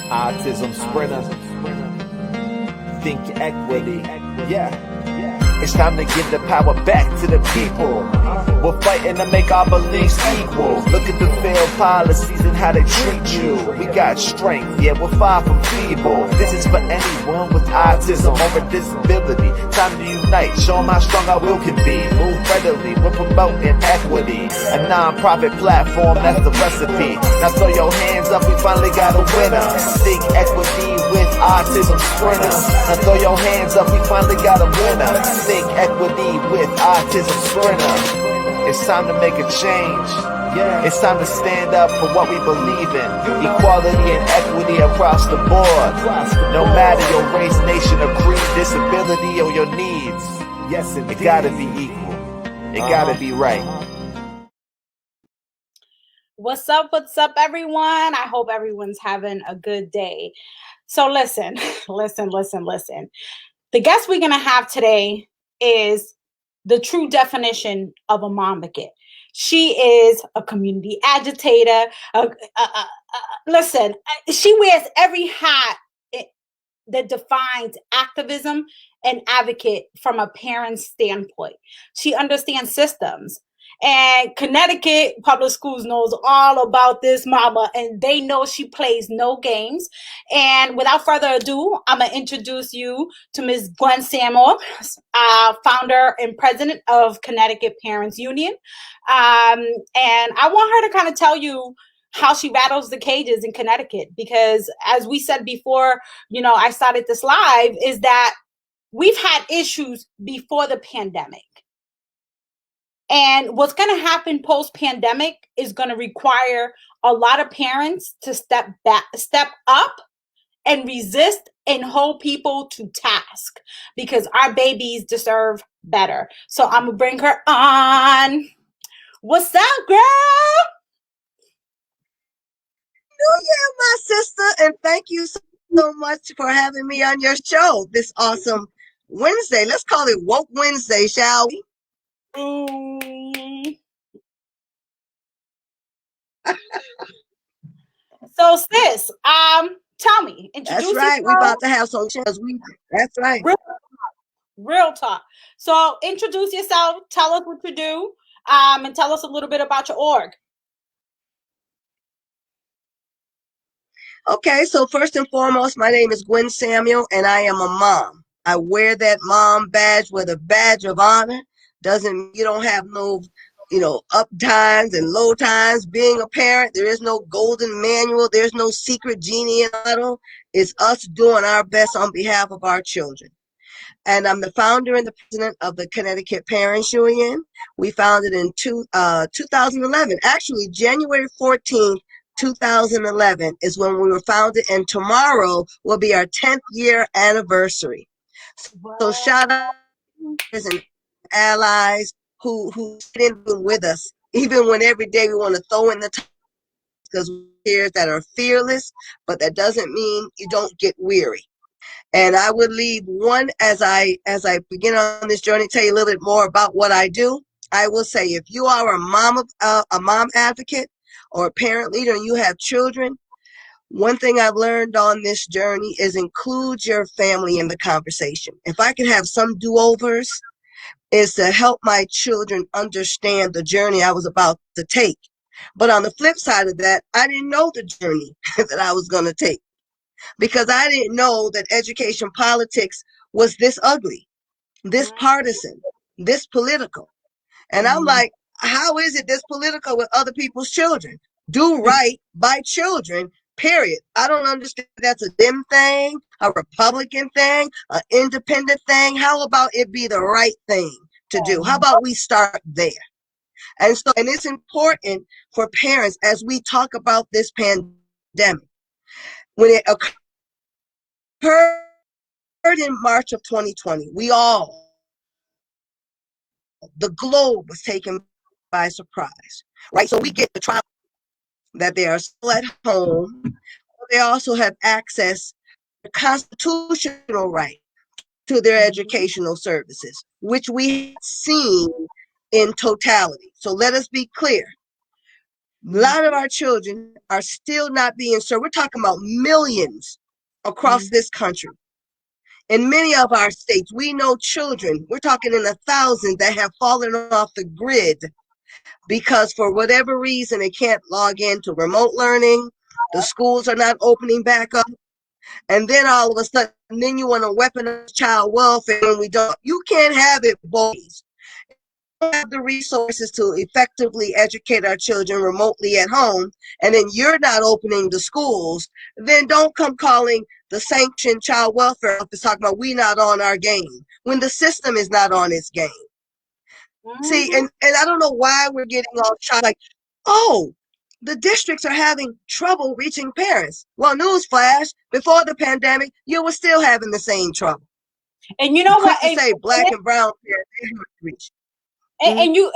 Autism sprinter. Think equity. Yeah. It's time to give the power back to the people. We're fighting to make our beliefs equal. Look at the failed policies and how they treat you. We got strength, yeah, we're far from feeble. This is for anyone with autism or a disability. Time to unite, show them how strong our will can be. Move readily, we're promoting equity. A non-profit platform, that's the recipe. Now throw your hands up, we finally got a winner. Think equity with autism sprinters. Now throw your hands up, we finally got a winner. Think equity with autism sprinter. It's time to make a change. It's time to stand up for what we believe in. Equality and equity across the board. No matter your race, nation, or creed, disability, or your needs. Yes, it gotta be equal. It gotta be right. What's up, everyone? I hope everyone's having a good day. So listen. The guest we're going to have today is the true definition of a mom advocate. She is a community agitator. Listen, she wears every hat that defines activism and advocate from a parent's standpoint. She understands systems. And Connecticut Public Schools knows all about this mama, and they know she plays no games. And without further ado, I'm going to introduce you to Ms. Gwen Samuel, founder and president of Connecticut Parents Union. And I want her to kind of tell you how she rattles the cages in Connecticut, because as we said before, I started this live, is that we've had issues before the pandemic. And what's going to happen post-pandemic is going to require a lot of parents to step up and resist and hold people to task, because our babies deserve better. So I'm going to bring her on. What's up, girl? Oh, yeah, my sister. And thank you so much for having me on your show this awesome Wednesday. Let's call it Woke Wednesday, shall we? So sis, tell me, introduce That's right. yourself. We're about to have some chance. That's right. Real talk. So introduce yourself, tell us what you do, and tell us a little bit about your org. Okay, so first and foremost, my name is Gwen Samuel, and I am a mom. I wear that mom badge with a badge of honor. You don't have no, up times and low times. Being a parent, there is no golden manual. There's no secret genie in the bottle. It's us doing our best on behalf of our children. And I'm the founder and the president of the Connecticut Parents Union. We founded in 2011, actually January 14th, 2011 is when we were founded, and tomorrow will be our 10th year anniversary. So shout out to and allies who sit in with us, even when every day we want to throw in the time, because we're that are fearless, but that doesn't mean you don't get weary. And I would leave one as I begin on this journey, tell you a little bit more about what I do. I will say, if you are a mom advocate or a parent leader and you have children, one thing I've learned on this journey is include your family in the conversation. If I could have some do-overs, is to help my children understand the journey I was about to take. But on the flip side of that, I didn't know the journey that I was going to take, because I didn't know that education politics was this ugly, this partisan, this political. And I'm like, how is it this political with other people's children? Do right by children, period. I don't understand if that's a Dem thing, a Republican thing, an independent thing. How about it be the right thing to do? How about we start there? And it's important for parents as we talk about this pandemic. When it occurred in March of 2020, the globe was taken by surprise, right? So we get the trial that they are still at home. They also have access to constitutional right to their educational services, which we have seen in totality. So let us be clear. A lot of our children are still not being served. We're talking about millions across this country. In many of our states, we know children, we're talking in the thousands, that have fallen off the grid because for whatever reason they can't log into remote learning. The schools are not opening back up. And then all of a sudden, then you want to weaponize child welfare when we don't. You can't have it both ways. We don't have the resources to effectively educate our children remotely at home, and then you're not opening the schools, then don't come calling the sanctioned child welfare office talking about we not on our game when the system is not on its game. See, and I don't know why we're getting all shocked, like, oh, the districts are having trouble reaching parents. Well, newsflash, before the pandemic, you were still having the same trouble. And you know Quick what? to say black and brown parents, they have to reach. And you,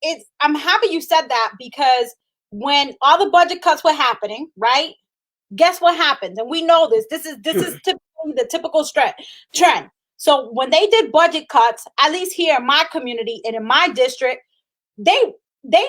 it's I'm happy you said that, because when all the budget cuts were happening, right? Guess what happens? And we know this. This is typically the typical trend. So when they did budget cuts, at least here in my community and in my district, they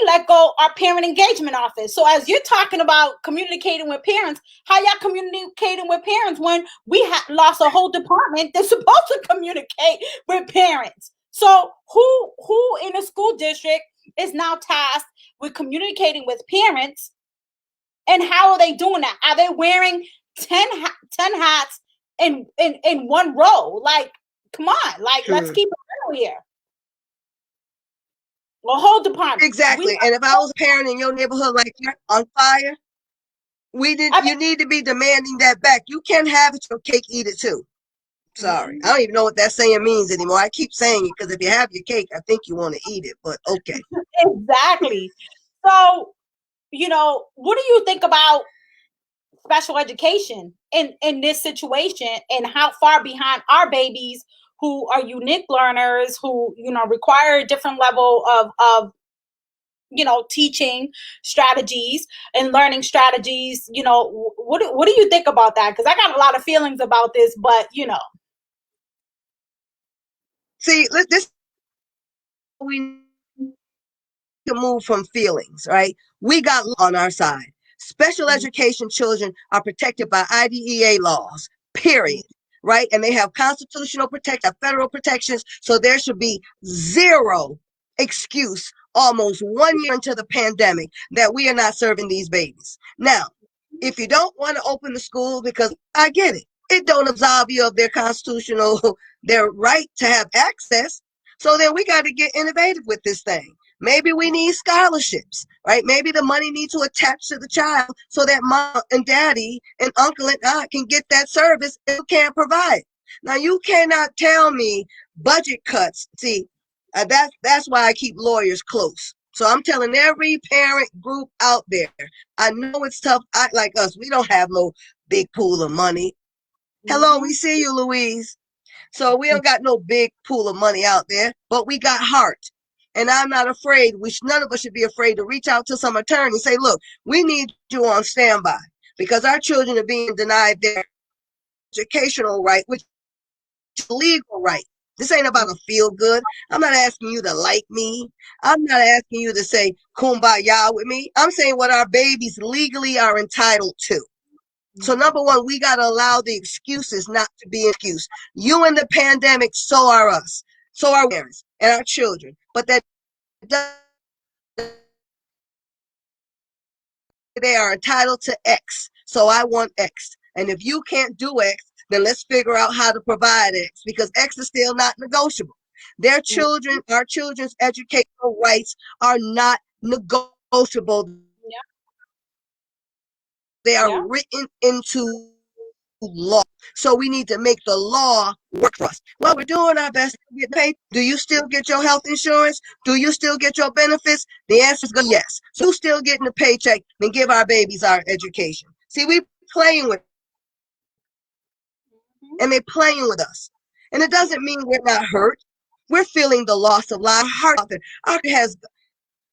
let go our parent engagement office. So as you're talking about communicating with parents, how y'all communicating with parents when we lost a whole department that's supposed to communicate with parents? So who in a school district is now tasked with communicating with parents? And how are they doing that? Are they wearing 10 hats in one row? Like, come on, like, let's keep it real here. Well, whole department. Exactly. And if I was a parent in your neighborhood like you're on fire, you need to be demanding that back. You can't have it, your cake, eat it too. Sorry. I don't even know what that saying means anymore. I keep saying it because if you have your cake, I think you want to eat it, but okay. Exactly. So, what do you think about special education in this situation, and how far behind our babies who are unique learners, who, require a different level of teaching strategies and learning strategies? What do you think about that? Because I got a lot of feelings about this, but See, this we to move from feelings, right? We got on our side. Special education children are protected by IDEA laws, period, right? And they have constitutional protection, federal protections, so there should be zero excuse almost 1 year into the pandemic that we are not serving these babies. Now, if you don't want to open the school, because I get it, it don't absolve you of their their right to have access. So then we got to get innovative with this thing. Maybe we need scholarships, right? Maybe the money needs to attach to the child so that mom and daddy and uncle and aunt can get that service if you can't provide. Now, you cannot tell me budget cuts. See, that's why I keep lawyers close. So I'm telling every parent group out there, I know it's tough. Like us, we don't have no big pool of money. Hello, we see you, Louise. So we don't got no big pool of money out there, but we got heart. And I'm not afraid, none of us should be afraid to reach out to some attorney and say, look, we need you on standby because our children are being denied their educational right, which is a legal right. This ain't about a feel good. I'm not asking you to like me. I'm not asking you to say kumbaya with me. I'm saying what our babies legally are entitled to. So number one, we got to allow the excuses not to be an excuse. You in the pandemic, so are us. So are parents and our children. But that they are entitled to X. So I want X. And if you can't do X, then let's figure out how to provide X, because X is still not negotiable. Their children, our children's educational rights are not negotiable. They are written into law. So we need to make the law work for us. Well, we're doing our best to get paid. Do you still get your health insurance? Do you still get your benefits? The answer is yes. So you still getting a paycheck and give our babies our education. See, we playing with, and they're playing with us. And it doesn't mean we're not hurt. We're feeling the loss of life.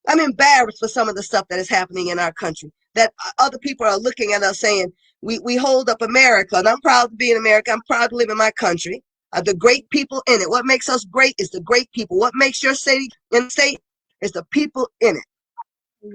I'm embarrassed for some of the stuff that is happening in our country, that other people are looking at us saying, we hold up America, and I'm proud to be in America. I'm proud to live in my country. The great people in it. What makes us great is the great people. What makes your city and state is the people in it.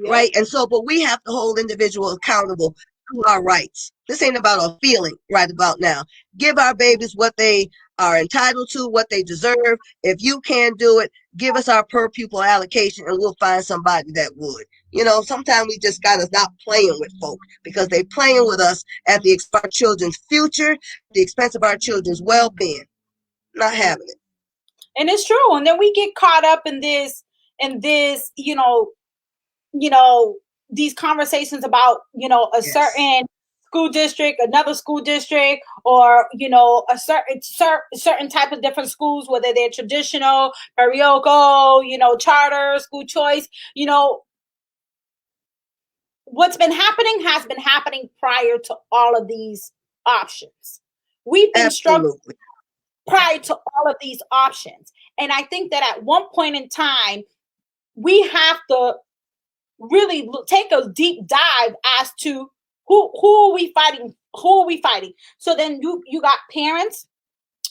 right? And so, but we have to hold individuals accountable to our rights. This ain't about a feeling right about now. Give our babies what they are entitled to, what they deserve. If you can't do it, give us our per pupil allocation and we'll find somebody that would. You know, sometimes we just got to stop playing with folk because they playing with us at the expense of our children's future, the expense of our children's well-being. Not having it. And it's true. And then we get caught up in this, these conversations about, a certain school district, another school district, or, a certain type of different schools, whether they're traditional, Barioco, charter, school choice, what's been happening has been happening prior to all of these options. We've been struggling prior to all of these options. And I think that at one point in time, we have to really take a deep dive as to who are we fighting? Who are we fighting? So then you got parents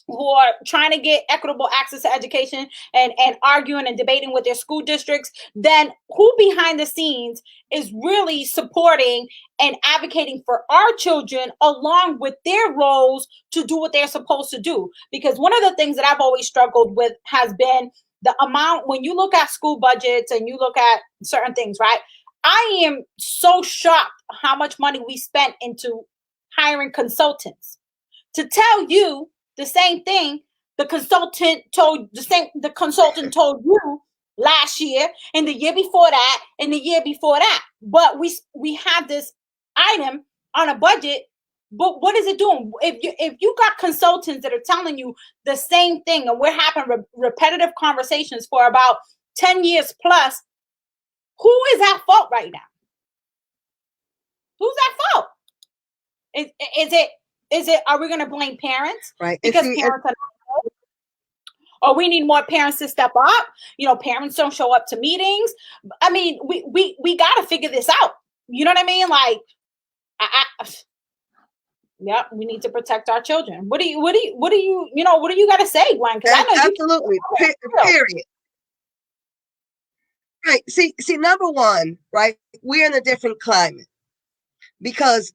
who are trying to get equitable access to education and arguing and debating with their school districts. Then who behind the scenes is really supporting and advocating for our children along with their roles to do what they're supposed to do? Because one of the things that I've always struggled with has been the amount, when you look at school budgets and you look at certain things, right? I am so shocked how much money we spent into hiring consultants to tell you the same thing the consultant told you last year and the year before that and the year before that. But we have this item on a budget, but what is it doing? If you got consultants that are telling you the same thing and we're having repetitive conversations for about 10 years plus, who is at fault right now? Who's at fault? Is it, are we going to blame parents? Right. Because parents are not, or we need more parents to step up. Parents don't show up to meetings. I mean, we got to figure this out. You know what I mean? Like, we need to protect our children. What do you got to say, Gwen? Because I know absolutely. Period. Right. See, number one, right? We're in a different climate because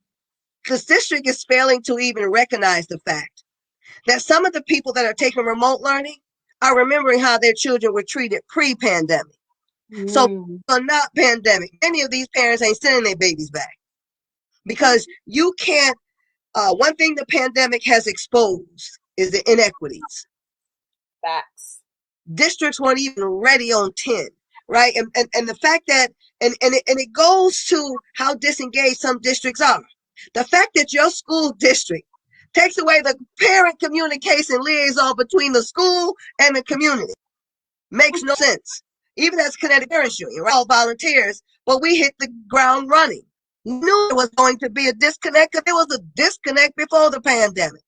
this district is failing to even recognize the fact that some of the people that are taking remote learning are remembering how their children were treated pre-pandemic. So not pandemic. Many of these parents ain't sending their babies back because you can't. One thing the pandemic has exposed is the inequities. Facts. Districts weren't even ready on 10, right? And the fact that, and it goes to how disengaged some districts are. The fact that your school district takes away the parent communication liaison between the school and the community makes no sense. Even as Connecticut Parents Union, right? All volunteers, but we hit the ground running. We knew there was going to be a disconnect because there was a disconnect before the pandemic.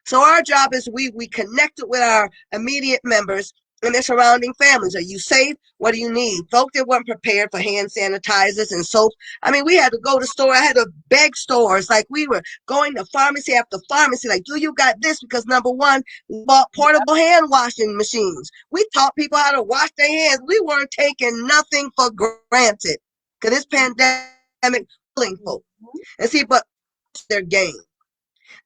So our job is we connected with our immediate members and their surrounding families. Are you safe? What do you need? Folks that weren't prepared for hand sanitizers and soap. I mean, we had to go to store. I had to beg stores. Like we were going to pharmacy after pharmacy. Like, do you got this? Because number one, we bought portable hand washing machines. We taught people how to wash their hands. We weren't taking nothing for granted. Because this pandemic killing folk. And see, but their game.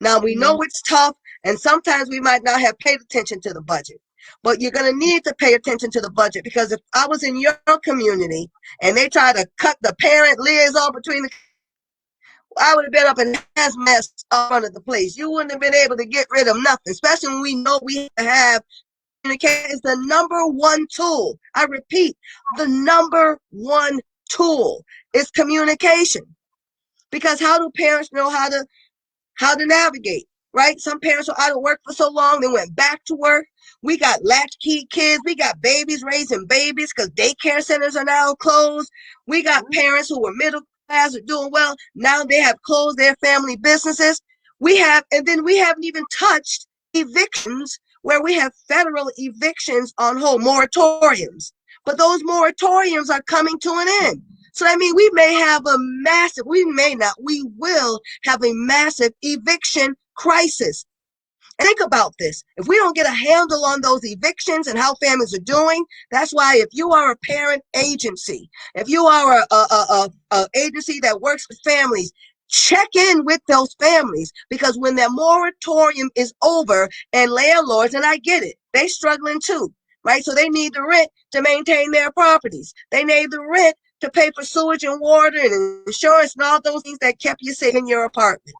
Now we know it's tough, and sometimes we might not have paid attention to the budget. But you're going to need to pay attention to the budget because if I was in your community and they try to cut the parent liaison between I would have been up in hazmat in front of the place. You wouldn't have been able to get rid of nothing, especially when we know we have communication is the number one tool. I repeat, the number one tool is communication. Because how do parents know how to navigate? Right? Some parents are out of work for so long, they went back to work. We got latchkey kids. We got babies raising babies because daycare centers are now closed. We got parents who were middle class are doing well. Now they have closed their family businesses. And then we haven't even touched evictions where we have federal evictions on hold, moratoriums. But those moratoriums are coming to an end. So I mean, we will have a massive eviction crisis. Think about this. If we don't get a handle on those evictions and how families are doing, that's why if you are a parent agency, if you are a agency that works with families, check in with those families, because when that moratorium is over and landlords, and I get it, they struggling too, right? So they need the rent to maintain their properties. They need the rent to pay for sewage and water and insurance and all those things that kept you safe in your apartment.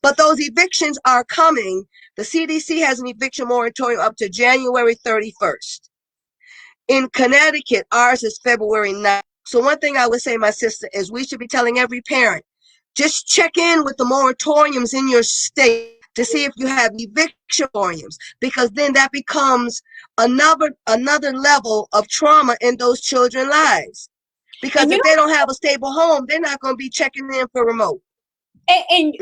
But those evictions are coming. The CDC has an eviction moratorium up to January 31st. In Connecticut, ours is February 9th. So one thing I would say, my sister, is we should be telling every parent, just check in with the moratoriums in your state to see if you have eviction moratoriums, because then that becomes another level of trauma in those children's lives. Because And if they don't have a stable home, they're not going to be checking in for remote. And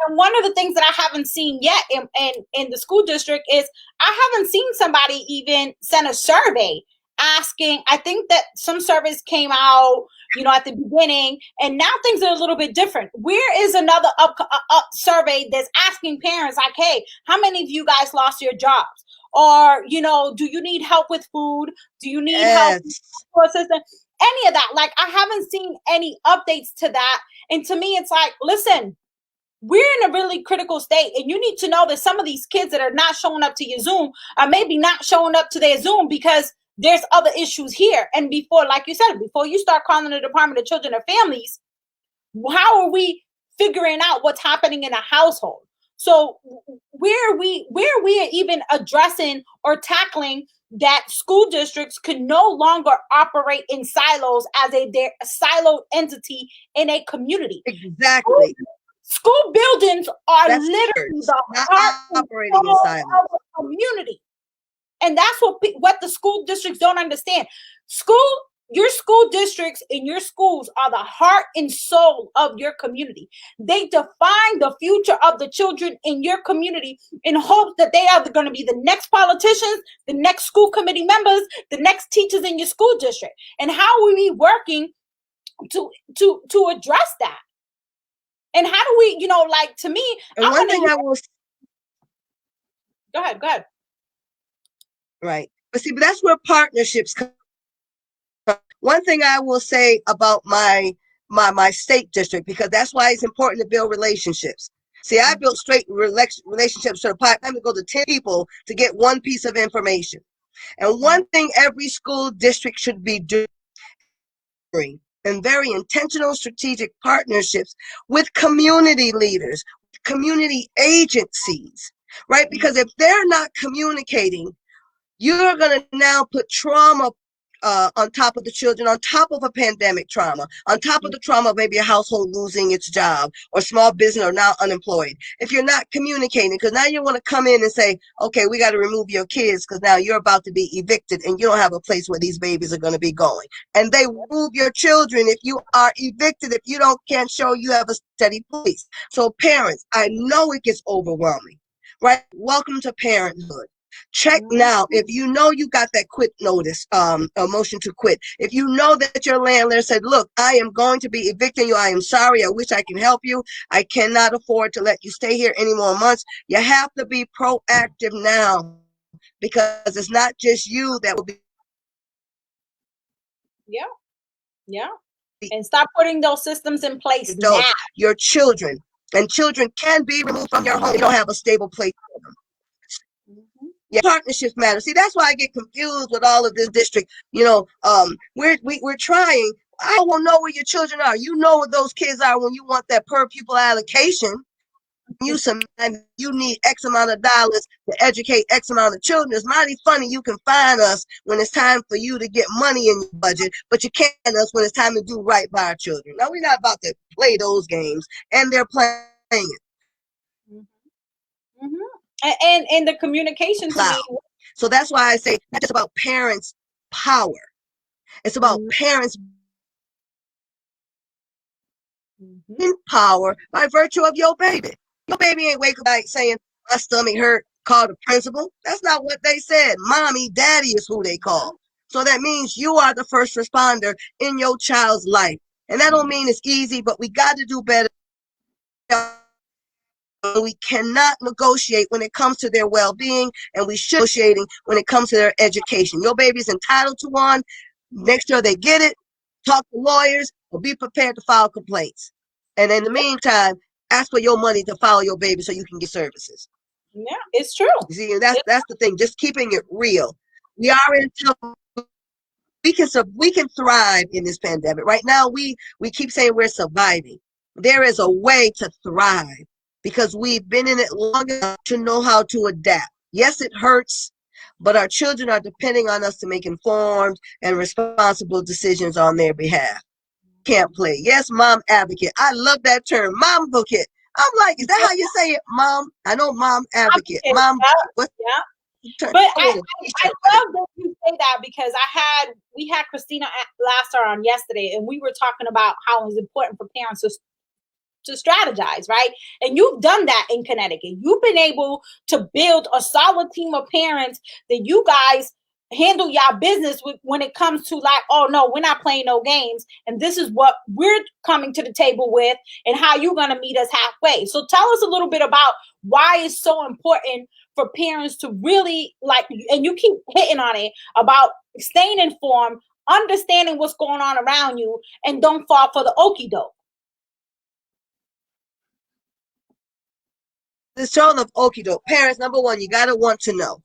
one of the things that I haven't seen yet in the school district is I haven't seen somebody even send a survey asking. I think that some surveys came out, at the beginning, and now things are a little bit different. Where is another up survey that's asking parents like, hey, how many of you guys lost your jobs? Or, do you need help with food? Do you need help with assistance? Any of that. Like, I haven't seen any updates to that. And to me, it's like, listen, we're in a really critical state, and you need to know that some of these kids that are not showing up to your Zoom are maybe not showing up to their Zoom because there's other issues here. And before, like you said, before you start calling the Department of Children and Families, how are we figuring out what's happening in a household? So where are we even addressing or tackling that school districts can no longer operate in silos as a siloed entity in a community? Exactly. School buildings are literally the heart operating in silos of a community. And that's what the school districts don't understand. Your school districts and your schools are the heart and soul of your community. They define the future of the children in your community in hopes that they are going to be the next politicians, the next school committee members, the next teachers in your school district. And how are we working to address that? And how do we, to me, and one thing I will. Go ahead. Right. But see, that's where partnerships come. One thing I will say about my state district, because that's why it's important to build relationships. See, I built straight relationships to the pipe. I had to go to 10 people to get one piece of information. And one thing every school district should be doing, and very intentional strategic partnerships with community leaders, community agencies, right? Because if they're not communicating, you're going to now put trauma on top of the children, on top of a pandemic trauma, on top of the trauma of maybe a household losing its job or small business or now unemployed. If you're not communicating, because now you want to come in and say, okay, we got to remove your kids because now you're about to be evicted and you don't have a place where these babies are going to be going. And they remove your children if you are evicted, if you can't show you have a steady place. So parents, I know it gets overwhelming, right? Welcome to parenthood. Check now if you know you got that quit notice, a motion to quit. If you know that your landlord said, look, I am going to be evicting you. I am sorry. I wish I can help you. I cannot afford to let you stay here any more months. You have to be proactive now, because it's not just you that will be. Yeah. And stop putting those systems in place now. Your children. And children can be removed from your home. You don't have a stable place for them. Yeah, partnerships matter. See, that's why I get confused with all of this district. We're trying. I don't know where your children are. You know where those kids are when you want that per pupil allocation. You need X amount of dollars to educate X amount of children. It's mighty funny you can find us when it's time for you to get money in your budget, but you can't find us when it's time to do right by our children. Now, we're not about to play those games, and they're playing it. And the communication to me. So that's why I say not just about parents' power. It's about parents in power by virtue of your baby. Your baby ain't wake up night saying, my stomach hurt, call the principal. That's not what they said. Mommy, daddy is who they call. So that means you are the first responder in your child's life. And that don't mean it's easy, but we got to do better. we cannot negotiate when it comes to their well-being, and we should negotiating when it comes to their education. Your baby's entitled to one. Make sure they get it. Talk to lawyers, or be prepared to file complaints. And in the meantime, ask for your money to follow your baby so you can get services. Yeah, it's true. You see, and that's the thing. Just keeping it real. We are in tough. We can thrive in this pandemic. Right now, we keep saying we're surviving. There is a way to thrive because we've been in it long enough to know how to adapt. Yes, it hurts, but our children are depending on us to make informed and responsible decisions on their behalf. Can't play. Yes, mom advocate. I love that term, mom advocate. I'm like, is that how you say it, mom? I know mom advocate. Mom, what's but I love that you say that because we had Christina Lasser on yesterday, and we were talking about how it's important for parents to strategize, right? And you've done that in Connecticut. You've been able to build a solid team of parents that you guys handle y'all business with when it comes to like, oh no, we're not playing no games, and this is what we're coming to the table with, and how you're gonna meet us halfway. So tell us a little bit about why it's so important for parents to really like, and you keep hitting on it about staying informed, understanding what's going on around you, and don't fall for the okie doke. The tone of okie doke. Parents, number one, you gotta want to know,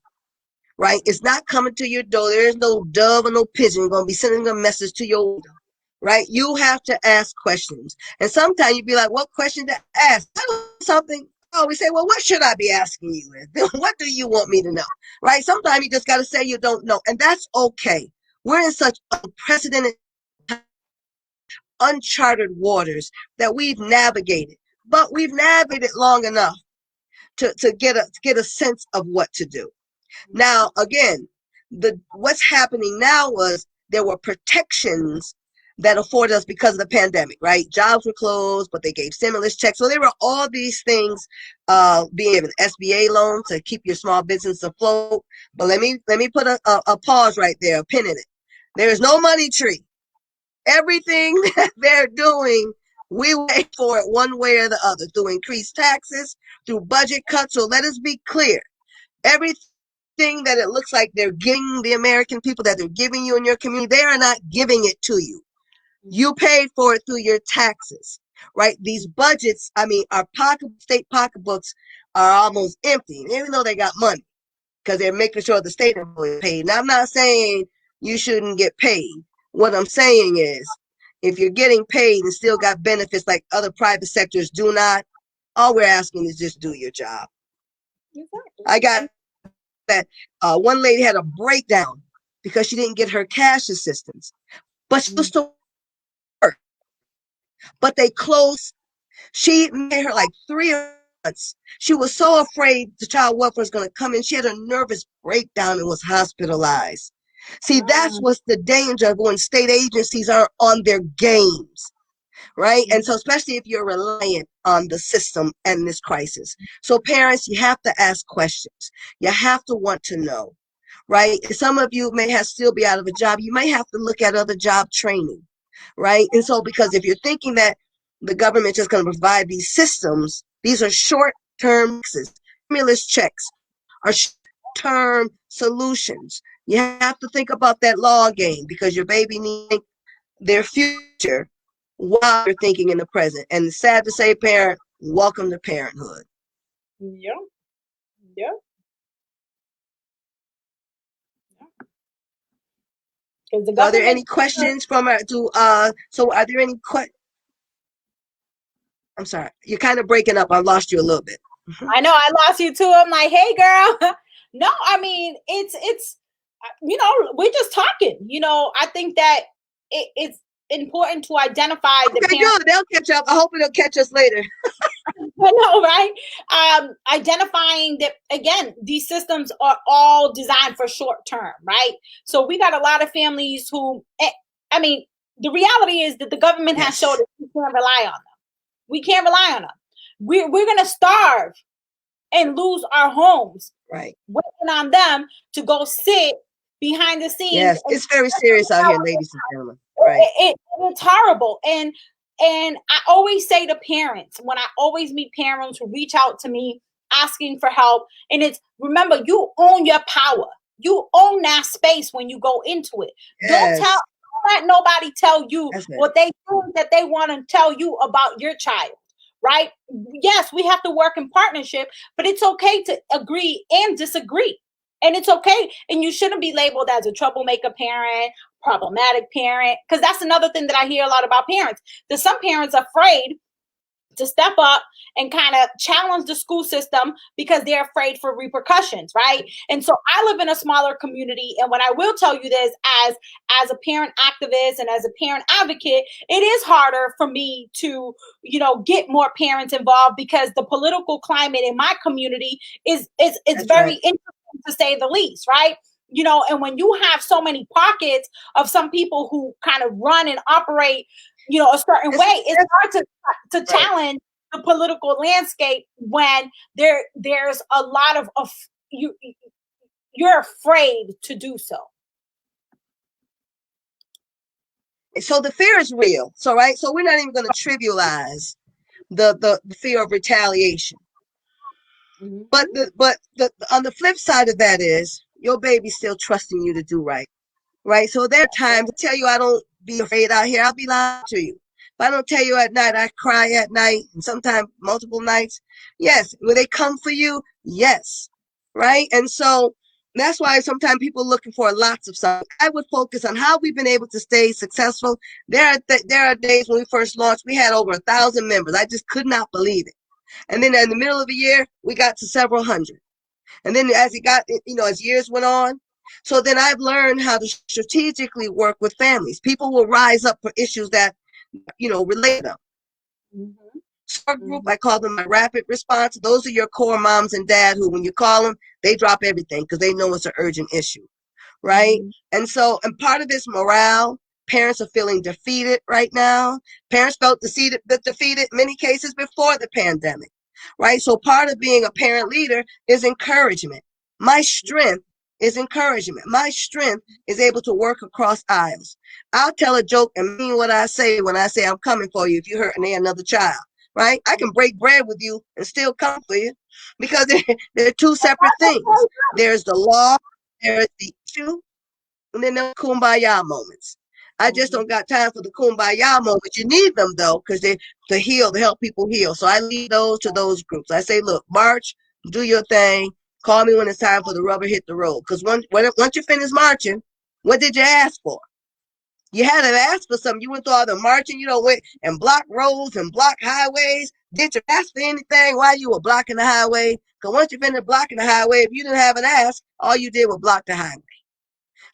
right? It's not coming to your door. There is no dove or no pigeon going to be sending a message to your window, right? You have to ask questions. And sometimes you'd be like, what question to ask? I don't know something. I always say, well, what should I be asking you? What do you want me to know, right? Sometimes you just got to say you don't know. And that's okay. We're in such unprecedented, uncharted waters that we've navigated. But we've navigated long enough to get a sense of what to do. Now, again, what's happening now was there were protections that afforded us because of the pandemic, right? Jobs were closed, but they gave stimulus checks. So there were all these things, being given SBA loan to keep your small business afloat. But let me put a pause right there, a pin in it. There is no money tree. Everything that they're doing, we wait for it one way or the other, through increased taxes, through budget cuts. So let us be clear. Everything that it looks like they're giving the American people, that they're giving you in your community, they are not giving it to you. You paid for it through your taxes, right? These budgets, I mean, our state pocketbooks are almost empty, even though they got money, because they're making sure the state employees paid. Now, I'm not saying you shouldn't get paid. What I'm saying is, if you're getting paid and still got benefits like other private sectors do not, all we're asking is just do your job. Exactly. I got that one lady had a breakdown because she didn't get her cash assistance, but she was still work. But they closed. She made her like 3 months. She was so afraid the child welfare was going to come in. She had a nervous breakdown and was hospitalized. See, that's what's the danger of when state agencies are on their games, right? And so especially if you're reliant on the system and this crisis. So parents, you have to ask questions. You have to want to know, right? Some of you may still be out of a job. You may have to look at other job training, right? And so because if you're thinking that the government is just going to provide these systems, these are short-term fixes. Stimulus checks are short-term solutions. You have to think about that long game because your baby needs their future while you're thinking in the present. And it's sad to say, parent, welcome to parenthood. Yeah. Yeah. Are there any questions from so are there any I'm sorry, you're kind of breaking up. I lost you a little bit. I know, I lost you too. I'm like, hey girl. No, I mean, it's we're just talking. I think that it's important to identify the parents. Good. They'll catch up. I hope it'll catch us later. I know, right? Identifying that, again, these systems are all designed for short term, right? So we got a lot of families who, I mean, the reality is that the government has showed us we can't rely on them. We can't rely on them. We're going to starve and lose our homes, right? Waiting on them to go sit behind the scenes. Yes, it's very serious out here, ladies and gentlemen. Right? It's horrible. And And I always say to parents, when I always meet parents who reach out to me asking for help, and it's, remember, you own your power. You own that space when you go into it. Yes. Don't let nobody tell you That's it. what they think that they want to tell you about your child, right? Yes, we have to work in partnership, but it's okay to agree and disagree. And it's okay. And you shouldn't be labeled as a troublemaker parent, problematic parent, because that's another thing that I hear a lot about parents. That some parents are afraid to step up and kind of challenge the school system because they're afraid for repercussions, right? And so I live in a smaller community, and what I will tell you this, as a parent activist and as a parent advocate, it is harder for me to, get more parents involved because the political climate in my community is That's very right. interesting, to say the least, right? And when you have so many pockets of some people who kind of run and operate, a certain way, it's hard to challenge the political landscape when there's a lot of you're afraid to do so. So the fear is real. So right. So we're not even going to trivialize the fear of retaliation. Mm-hmm. But on the flip side of that is your baby's still trusting you to do right. Right. So there are times I tell you I don't be afraid out here. I'll be lying to you. If I don't tell you at night, I cry at night, and sometimes multiple nights. Yes. Will they come for you? Yes. Right. And so that's why sometimes people are looking for lots of something. I would focus on how we've been able to stay successful. There are days when we first launched, we had over 1,000 members. I just could not believe it. And then in the middle of the year, we got to several hundred. And then as years went on, so then I've learned how to strategically work with families. People will rise up for issues that, relate to them. Mm-hmm. Support group, I call them my rapid response. Those are your core moms and dad who, when you call them, they drop everything because they know it's an urgent issue, right? Mm-hmm. And part of this morale, parents are feeling defeated right now. Parents felt defeated in many cases before the pandemic, right? So part of being a parent leader is encouragement. My strength is encouragement. My strength is able to work across aisles. I'll tell a joke and mean what I say when I say I'm coming for you if you're hurting another child, right? I can break bread with you and still come for you because they're two separate things. There's the law, there's the issue, and then there are kumbaya moments. I just don't got time for the kumbaya moments. You need them though, because they to heal, to help people heal. So I lead those to those groups. I say, look, march, do your thing. Call me when it's time for the rubber hit the road. Because once you finish marching, what did you ask for? You had to ask for something. You went through all the marching, went and block roads and block highways. Did you ask for anything while you were blocking the highway? Because once you finished blocking the highway, if you didn't have an ask, all you did was block the highway.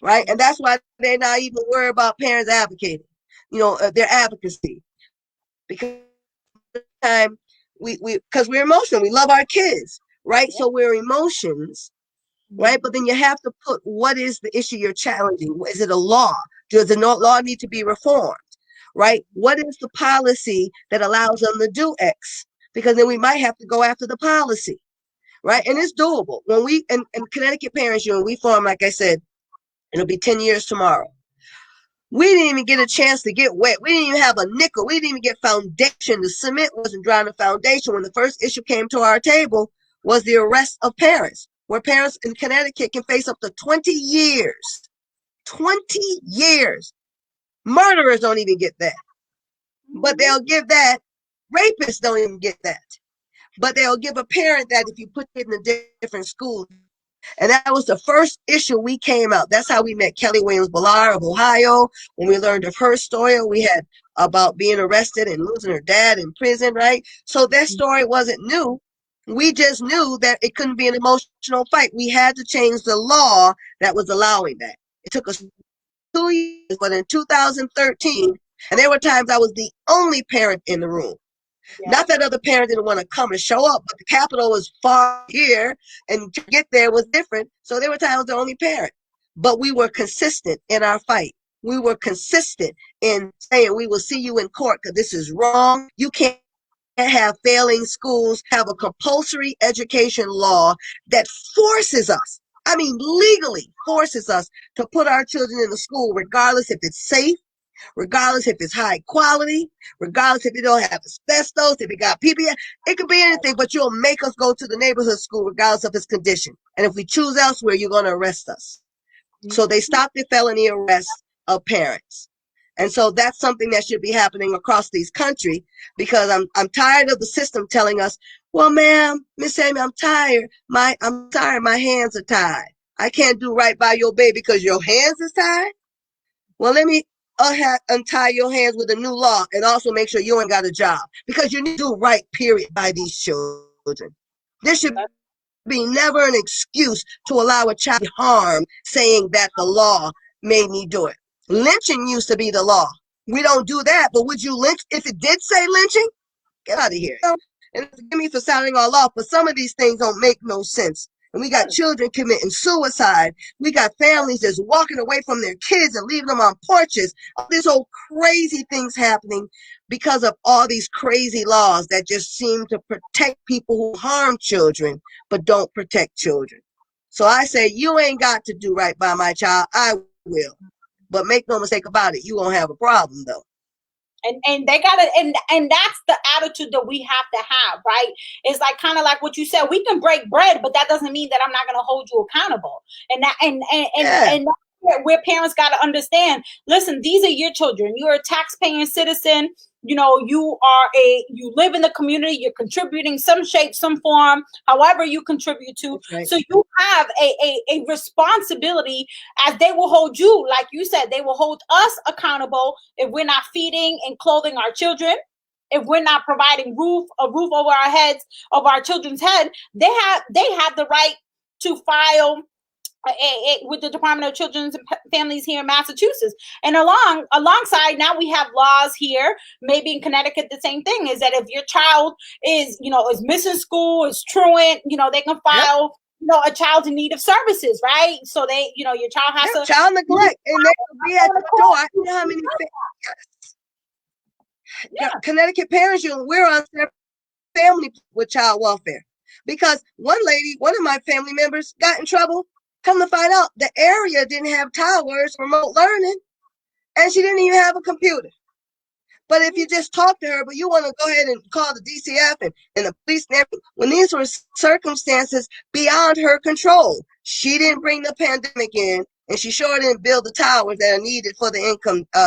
Right? And that's why they're not even worried about parents advocating, their advocacy. Because because we're emotional. We love our kids, right? So we're emotions, right? But then you have to put what is the issue you're challenging? Is it a law? Does the law need to be reformed? Right? What is the policy that allows them to do X? Because then we might have to go after the policy, right? And it's doable. When we in Connecticut Parents Union, we formed, like I said, it'll be 10 years tomorrow. We didn't even get a chance to get wet. We didn't even have a nickel. We didn't even get foundation. The cement wasn't dry on the foundation. When the first issue came to our table was the arrest of parents, where parents in Connecticut can face up to 20 years. 20 years. Murderers don't even get that. But they'll give that. Rapists don't even get that. But they'll give a parent that if you put it in a different school. And that was the first issue we came out. That's how we met Kelly Williams Ballar of Ohio. When we learned of her story, we had about being arrested and losing her dad in prison, right? So that story wasn't new. We just knew that it couldn't be an emotional fight. We had to change the law that was allowing that. It took us 2 years, but in 2013, and there were times I was the only parent in the room. Yeah. Not that other parents didn't want to come and show up, but the Capitol was far here, and to get there was different. So there were times the only parent. But we were consistent in our fight. We were consistent in saying we will see you in court because this is wrong. You can't have failing schools, have a compulsory education law that forces us, legally forces us to put our children in the school, regardless if it's safe, regardless if it's high quality, regardless if it don't have asbestos, if it got PPS, it could be anything, but you'll make us go to the neighborhood school regardless of its condition. And if we choose elsewhere, you're going to arrest us. So they stopped the felony arrest of parents. And so that's something that should be happening across this country, because I'm tired of the system telling us, well, ma'am, Miss Samuel, I'm tired. My hands are tied. I can't do right by your baby because your hands is tied. Well, let me untie your hands with a new law and also make sure you ain't got a job, because you need to do right, period, by these children. There should be never an excuse to allow a child harm saying that the law made me do it. Lynching used to be the law. We don't do that, but would you lynch if it did say lynching? Get out of here. And forgive me for sounding all off, but some of these things don't make no sense. And we got children committing suicide. We got families just walking away from their kids and leaving them on porches. All these old crazy things happening because of all these crazy laws that just seem to protect people who harm children, but don't protect children. So I say, you ain't got to do right by my child. I will. But make no mistake about it, you won't have a problem though. And they gotta, and that's the attitude that we have to have, right? It's like kind of like what you said, we can break bread, but that doesn't mean that I'm not gonna hold you accountable. And that and that's where parents gotta understand, listen, these are your children. You're a taxpaying citizen. You know, you live in the community, you're contributing some shape, some form, however you contribute to. Right. So you have a responsibility, as they will hold you, like you said, they will hold us accountable if we're not feeding and clothing our children, if we're not providing a roof over our heads, over our children's head. They have the right to file with the Department of Children's and Families here in Massachusetts. And alongside, now we have laws here, maybe in Connecticut, the same thing is that if your child is missing school, is truant, they can file, a child in need of services, right? So they, your child has to. Child neglect, and they will be at the door. I know how many Connecticut Parents Union, we're on family with child welfare, because one of my family members got in trouble. Come to find out, the area didn't have towers, remote learning, and she didn't even have a computer. But if you just talk to her, but you want to go ahead and call the DCF and the police and everything, when these were circumstances beyond her control, she didn't bring the pandemic in, and she sure didn't build the towers that are needed for the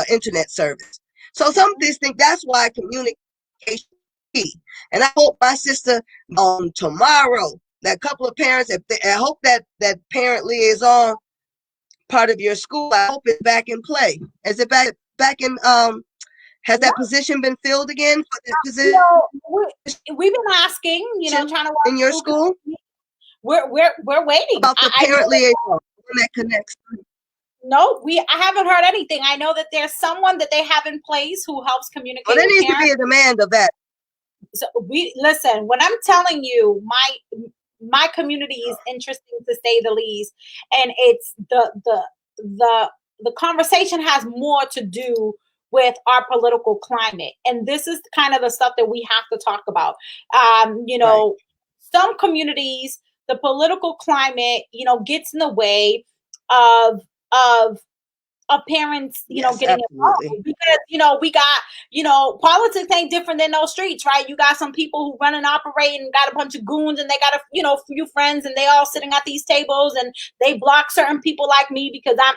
internet service. So some of these things, that's why communication is key. And I hope my sister tomorrow, that couple of parents, I hope that parent liaison part of your school, I hope it's back in play. Is it back in, has that position been filled again for that position? We've been asking, trying to work in your school. We're waiting. About the parent liaison that connects. No, I haven't heard anything. I know that there's someone that they have in place who helps communicate. Well, there needs to be a demand of that. So listen, when I'm telling you, my community is interesting to say the least, and it's the conversation has more to do with our political climate, and this is kind of the stuff that we have to talk about. Right. Some communities, the political climate, gets in the way of parents, getting involved, because, we got, politics ain't different than those streets, right? You got some people who run and operate and got a bunch of goons, and they got a few friends, and they all sitting at these tables, and they block certain people like me because I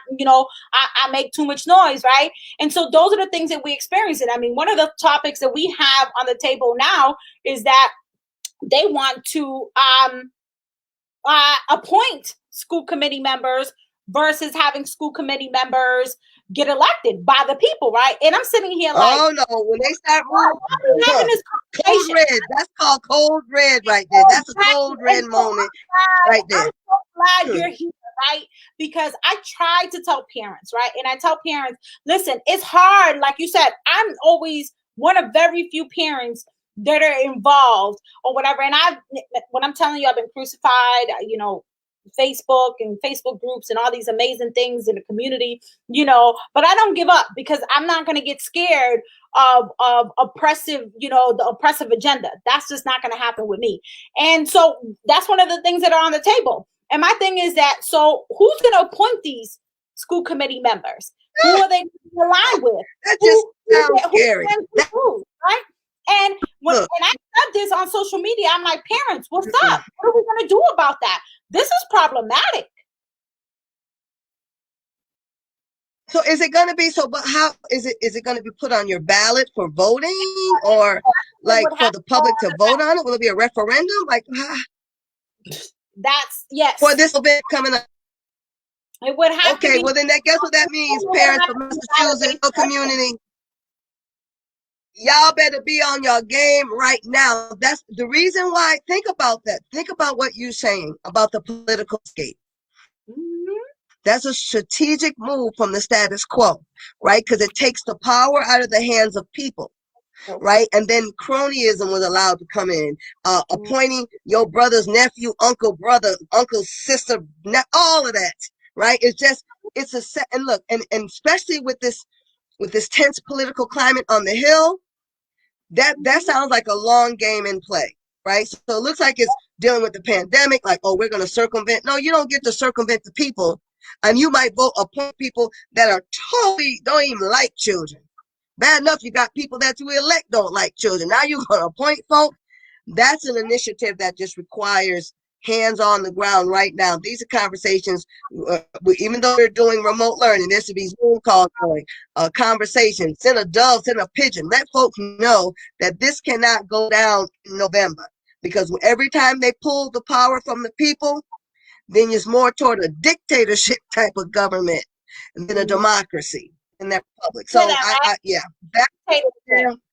make too much noise, right? And so those are the things that we experience. And I mean, one of the topics that we have on the table now is that they want to appoint school committee members versus having school committee members get elected by the people, right? And I'm sitting here like, oh no, when they start having this conversation, cold red. That's called cold red right there. That's a cold red moment right there. I'm so glad you're here, right? Because I try to tell parents, right? And I tell parents, listen, it's hard. Like you said, I'm always one of very few parents that are involved or whatever. And when I'm telling you, I've been crucified, Facebook and Facebook groups and all these amazing things in the community, but I don't give up, because I'm not going to get scared of oppressive, the oppressive agenda. That's just not going to happen with me. And so that's one of the things that are on the table. And my thing is that, so who's going to appoint these school committee members? Who are they aligned with? That just sounds scary. Right? And Look, I said this on social media, I'm like, parents, what's up? What are we going to do about that? This is problematic. So is it going to be but how is it going to be put on your ballot for voting, or like for the public to vote on it? Will it be a referendum? Like, that's yes. For this event coming up. It would have okay, to be, well then guess what that means, parents of Massachusetts community. Y'all better be on your game right now. That's the reason why. Think about that. Think about what you're saying about the political scape. Mm-hmm. That's a strategic move from the status quo, right? Because it takes the power out of the hands of people, right? And then cronyism was allowed to come in, appointing your brother's nephew, uncle, brother, uncle, sister, all of that, right? It's a set. And look, and especially with this tense political climate on the Hill, that sounds like a long game in play, right? So it looks like it's dealing with the pandemic, like, oh, we're going to circumvent. No, you don't get to circumvent the people. And you might appoint people that are totally don't even like children. Bad enough you got people that you elect don't like children. Now you're going to appoint folk. That's an initiative that just requires hands on the ground right now. These are conversations, even though we're doing remote learning, there should be Zoom calls going, conversations, send a dove, send a pigeon. Let folks know that this cannot go down in November, because every time they pull the power from the people, then it's more toward a dictatorship type of government than a democracy in that public. So that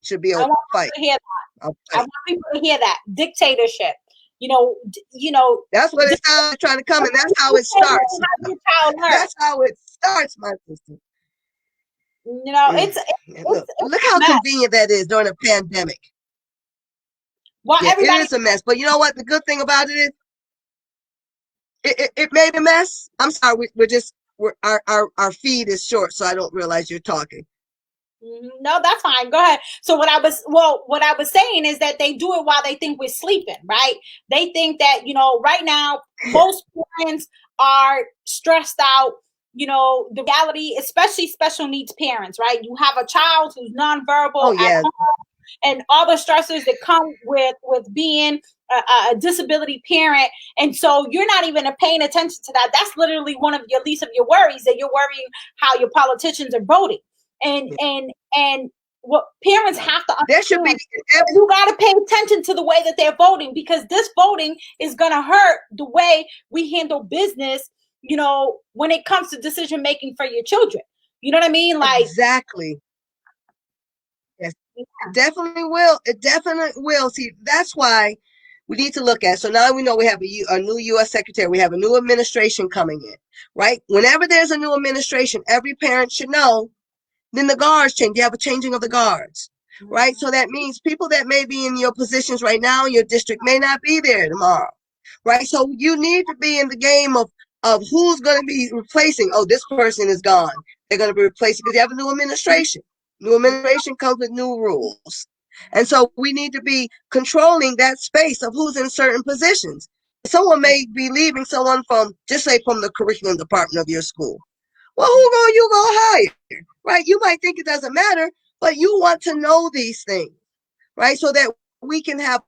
should be a fight. I want people to hear that. Dictatorship. You know. That's what it sounds trying to come, and that's how it starts. That's how it starts, my sister. Look how convenient that is during a pandemic. Well, it is a mess, but you know what? The good thing about it is, it made a mess. I'm sorry, our feed is short, so I don't realize you're talking. No, that's fine. Go ahead. So what I was saying is that they do it while they think we're sleeping, right? They think that, right now, most parents are stressed out. The reality, especially special needs parents, right? You have a child who's nonverbal at home, and all the stressors that come with being a disability parent. And so you're not even paying attention to that. That's literally one of your least of your worries, that you're worrying how your politicians are voting. And what parents have to understand, you got to pay attention to the way that they're voting, because this voting is going to hurt the way we handle business, when it comes to decision making for your children. You know what I mean? Like, exactly. Yes, it definitely will. It definitely will. See, that's why we need to look at. So now we know we have a new U.S. secretary. We have a new administration coming in, right? Whenever there's a new administration, every parent should know. Then the guards change. You have a changing of the guards, right? So that means people that may be in your positions right now in your district may not be there tomorrow, right? So you need to be in the game of who's going to be replacing. Oh, this person is gone. They're going to be replacing because you have a new administration. New administration comes with new rules. And so we need to be controlling that space of who's in certain positions. Someone may be leaving someone from, just say, from the curriculum department of your school. Well, who you go hire, right? You might think it doesn't matter, but you want to know these things, right? So that we can have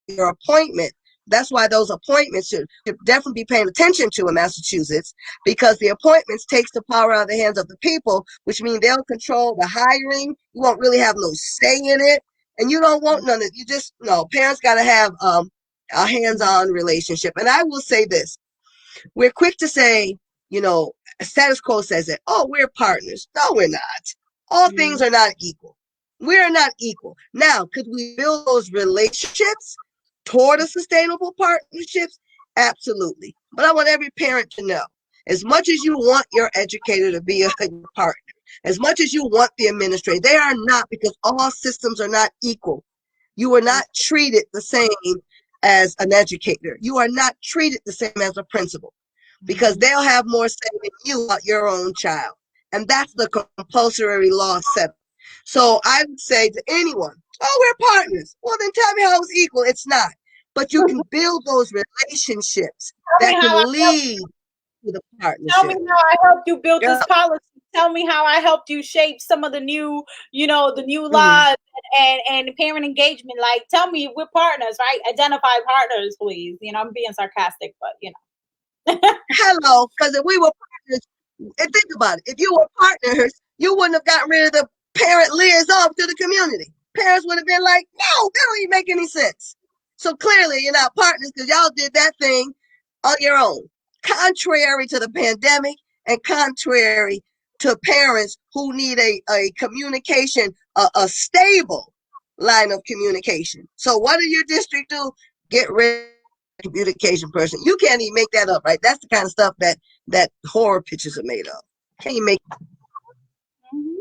your appointment. That's why those appointments should definitely be paying attention to in Massachusetts, because the appointments takes the power out of the hands of the people, which means they'll control the hiring. You won't really have no say in it, and you don't want none of it. You just, parents got to have a hands-on relationship. And I will say this. We're quick to say, status quo says that, oh, we're partners. No, we're not. All things are not equal. We're not equal. Now, could we build those relationships toward a sustainable partnerships? Absolutely. But I want every parent to know, as much as you want your educator to be a partner, as much as you want the administrator, they are not, because all systems are not equal. You are not treated the same as an educator. You are not treated the same as a principal, because they'll have more say than you about your own child. And that's the compulsory law set. So I would say to anyone, oh, we're partners. Well, then tell me how it's equal. It's not. But you can build those relationships that can lead. to the Tell me partnership. how I helped you build Yeah. this policy. Tell me how I helped you shape some of the new, the new Mhm. laws and parent engagement. Like, tell me we're partners, right? Identify partners, please. I'm being sarcastic, but Hello, because if we were partners, and think about it, if you were partners, you wouldn't have gotten rid of the parent liaison to the community. Parents would have been like, no, that don't even make any sense. So clearly you're not partners because y'all did that thing on your own, contrary to the pandemic and contrary to parents who need a communication, a stable line of communication. So what did your district do? Get rid of the communication person. You can't even make that up, right? That's the kind of stuff that horror pictures are made of. Can't you make? Mhm,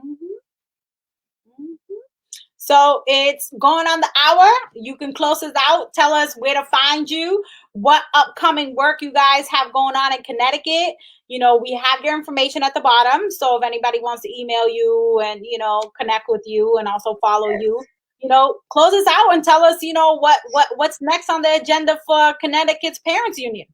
mhm, mhm. So it's going on the hour. You can close us out. Tell us where to find you, what upcoming work you guys have going on in Connecticut. We have your information at the bottom. So if anybody wants to email you and, connect with you and also follow you, close us out and tell us, what's next on the agenda for Connecticut's Parents Union.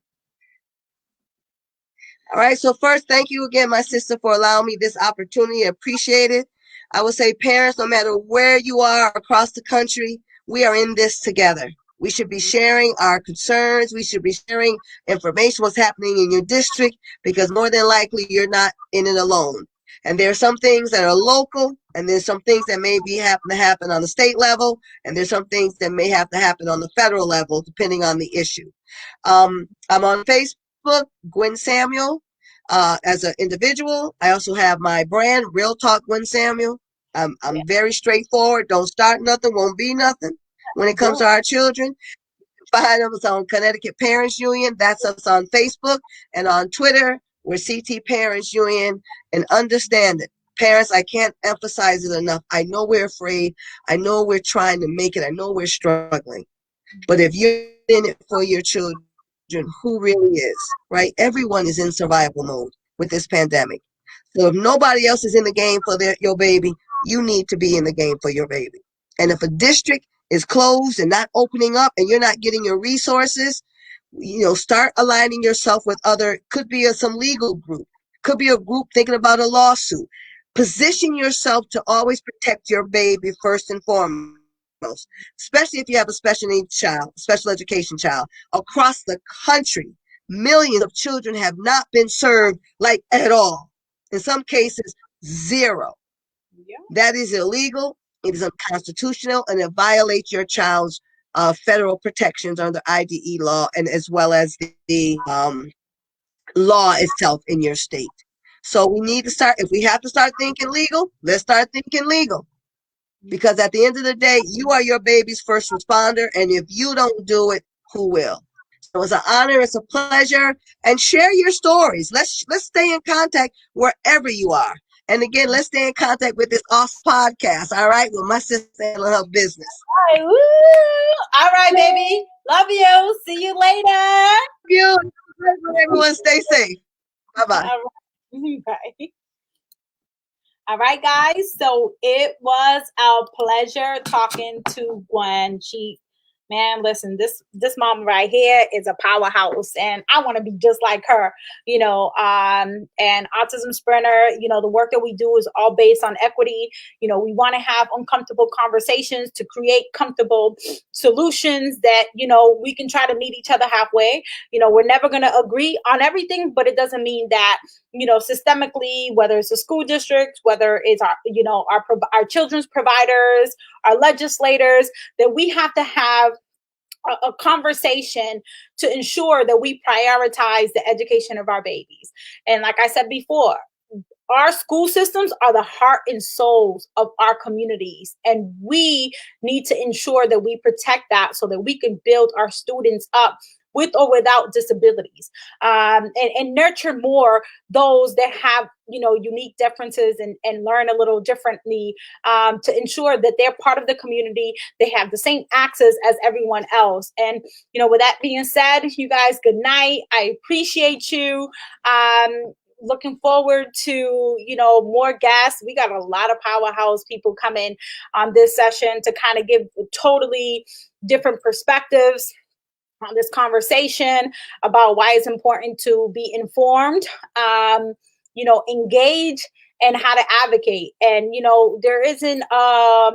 All right. So first, thank you again, my sister, for allowing me this opportunity. I appreciate it. I would say, parents, no matter where you are across the country, we are in this together. We should be sharing our concerns. We should be sharing information, what's happening in your district, because more than likely you're not in it alone. And there are some things that are local, and there's some things that may be happen to happen on the state level, and there's some things that may have to happen on the federal level, depending on the issue. I'm on Facebook, Gwen Samuel, as an individual. I also have my brand, Real Talk Gwen Samuel. I'm very straightforward. Don't start nothing, won't be nothing. When it comes to our children, find us on Connecticut Parents Union. That's us on Facebook, and on Twitter, we're CT Parents Union. And understand it, parents, I can't emphasize it enough. I know we're afraid. I know we're trying to make it. I know we're struggling. But if you're in it for your children, who really is, right? Everyone is in survival mode with this pandemic. So if nobody else is in the game for your baby, you need to be in the game for your baby. And if a district is closed and not opening up and you're not getting your resources, start aligning yourself with could be some legal group, could be a group thinking about a lawsuit. Position yourself to always protect your baby first and foremost, especially if you have a special needs child, special education child. Across the country, millions of children have not been served like at all. In some cases, zero. Yeah. That is illegal. It is unconstitutional, and it violates your child's federal protections under IDE law, and as well as the law itself in your state. So we need to start, if we have to start thinking legal, let's start thinking legal. Because at the end of the day, you are your baby's first responder, and if you don't do it, who will? So it's an honor, it's a pleasure, and share your stories. Let's stay in contact wherever you are. And again, let's stay in contact with this awesome podcast, all right, with my sister handling her business. All right, woo! All right, baby. Love you. See you later. Love you. Everyone stay safe. Bye-bye. All right. Bye. All right, guys. So it was a pleasure talking to Gwen. Listen, this mom right here is a powerhouse, and I want to be just like her, and Autism Sprinter, the work that we do is all based on equity. We want to have uncomfortable conversations to create comfortable solutions that, we can try to meet each other halfway. We're never going to agree on everything, but it doesn't mean that, systemically, whether it's a school district, whether it's our children's providers, our legislators, that we have to have a conversation to ensure that we prioritize the education of our babies. And like I said before, our school systems are the heart and souls of our communities. And we need to ensure that we protect that so that we can build our students up with or without disabilities, and nurture more those that have, unique differences and learn a little differently, to ensure that they're part of the community. They have the same access as everyone else. And, with that being said, you guys, good night. I appreciate you. Looking forward to, more guests. We got a lot of powerhouse people coming on this session to kind of give totally different perspectives. this conversation about why it's important to be informed, engage, and how to advocate. And, there isn't a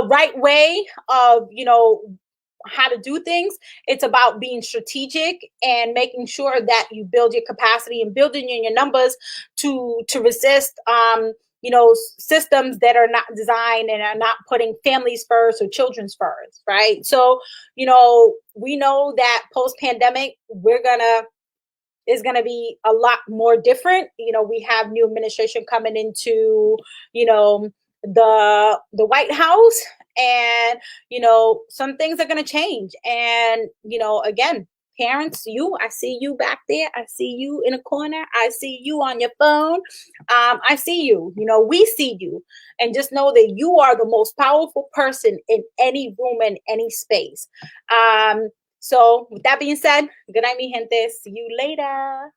right way of, how to do things. It's about being strategic and making sure that you build your capacity and building your numbers to resist systems that are not designed and are not putting families first or children's first, right? So we know that post-pandemic is gonna be a lot more different. We have new administration coming into the White House, and some things are going to change. And again, parents, I see you back there, I see you in a corner, I see you on your phone, I see you, we see you, and just know that you are the most powerful person in any room, in any space. So with that being said, good night, mi gente. See you later.